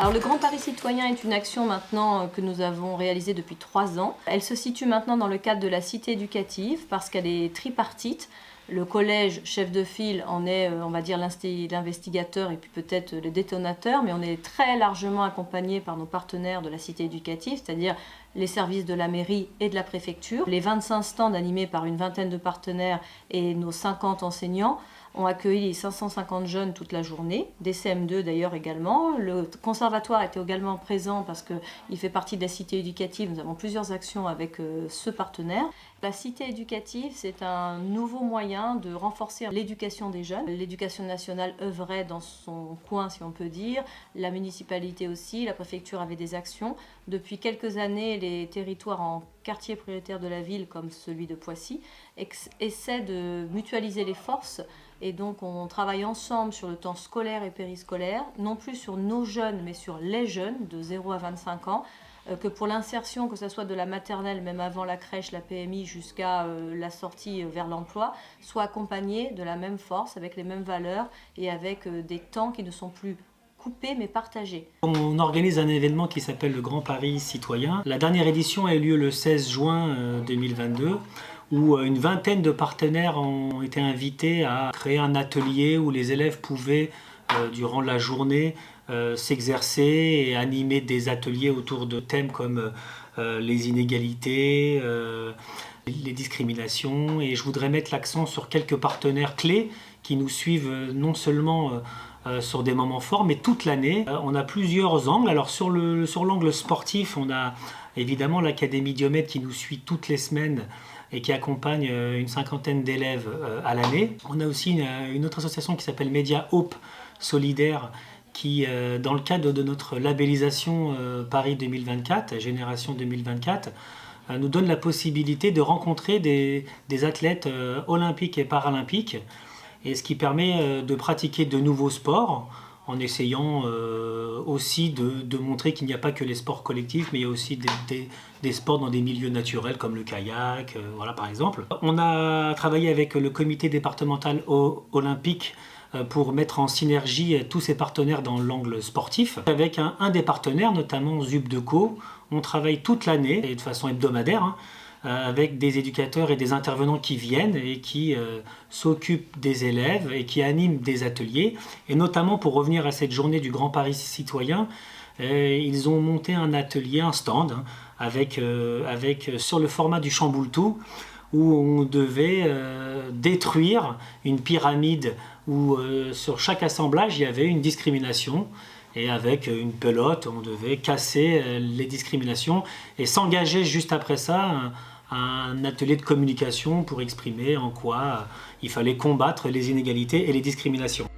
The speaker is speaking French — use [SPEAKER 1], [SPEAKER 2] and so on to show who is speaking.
[SPEAKER 1] Alors le Grand Paris Citoyen est une action maintenant que nous avons réalisée depuis 3 ans. Elle se situe maintenant dans le cadre de la cité éducative parce qu'elle est tripartite. Le collège chef de file en est, on va dire, l'investigateur et puis peut-être le détonateur, mais on est très largement accompagné par nos partenaires de la cité éducative, c'est-à-dire les services de la mairie et de la préfecture. Les 25 stands animés par une vingtaine de partenaires et nos 50 enseignants ont accueilli les 550 jeunes toute la journée, des CM2 d'ailleurs également. Le conservatoire était également présent parce qu'il fait partie de la cité éducative. Nous avons plusieurs actions avec ce partenaire. La cité éducative, c'est un nouveau moyen de renforcer l'éducation des jeunes. L'éducation nationale œuvrait dans son coin, si on peut dire. La municipalité aussi, la préfecture avait des actions. Depuis quelques années, les territoires en quartier prioritaire de la ville, comme celui de Poissy, essaient de mutualiser les forces. Et donc on travaille ensemble sur le temps scolaire et périscolaire, non plus sur nos jeunes, mais sur les jeunes de 0 à 25 ans, que pour l'insertion, que ce soit de la maternelle, même avant la crèche, la PMI, jusqu'à la sortie vers l'emploi, soit accompagnés de la même force, avec les mêmes valeurs et avec des temps qui ne sont plus coupés mais partagés.
[SPEAKER 2] On organise un événement qui s'appelle le Grand Paris Citoyen. La dernière édition a eu lieu le 16 juin 2022. Où une vingtaine de partenaires ont été invités à créer un atelier où les élèves pouvaient, durant la journée, s'exercer et animer des ateliers autour de thèmes comme les inégalités, les discriminations. Et je voudrais mettre l'accent sur quelques partenaires clés qui nous suivent non seulement sur des moments forts, mais toute l'année. On a plusieurs angles. Alors sur l'angle sportif, on a évidemment l'Académie Diomède qui nous suit toutes les semaines et qui accompagne une cinquantaine d'élèves à l'année. On a aussi une autre association qui s'appelle Média Hope Solidaire qui, dans le cadre de notre labellisation Paris 2024, Génération 2024, nous donne la possibilité de rencontrer des athlètes olympiques et paralympiques, et ce qui permet de pratiquer de nouveaux sports en essayant aussi de montrer qu'il n'y a pas que les sports collectifs, mais il y a aussi des sports dans des milieux naturels comme le kayak, voilà, par exemple. On a travaillé avec le comité départemental olympique pour mettre en synergie tous ces partenaires dans l'angle sportif. Avec un des partenaires, notamment Zubdeco, on travaille toute l'année et de façon hebdomadaire, avec des éducateurs et des intervenants qui viennent et qui s'occupent des élèves et qui animent des ateliers. Et notamment pour revenir à cette journée du Grand Paris Citoyen, ils ont monté un atelier, un stand, avec sur le format du Chamboultou, où on devait détruire une pyramide où sur chaque assemblage il y avait une discrimination. Et avec une pelote, on devait casser les discriminations et s'engager juste après ça un atelier de communication pour exprimer en quoi il fallait combattre les inégalités et les discriminations.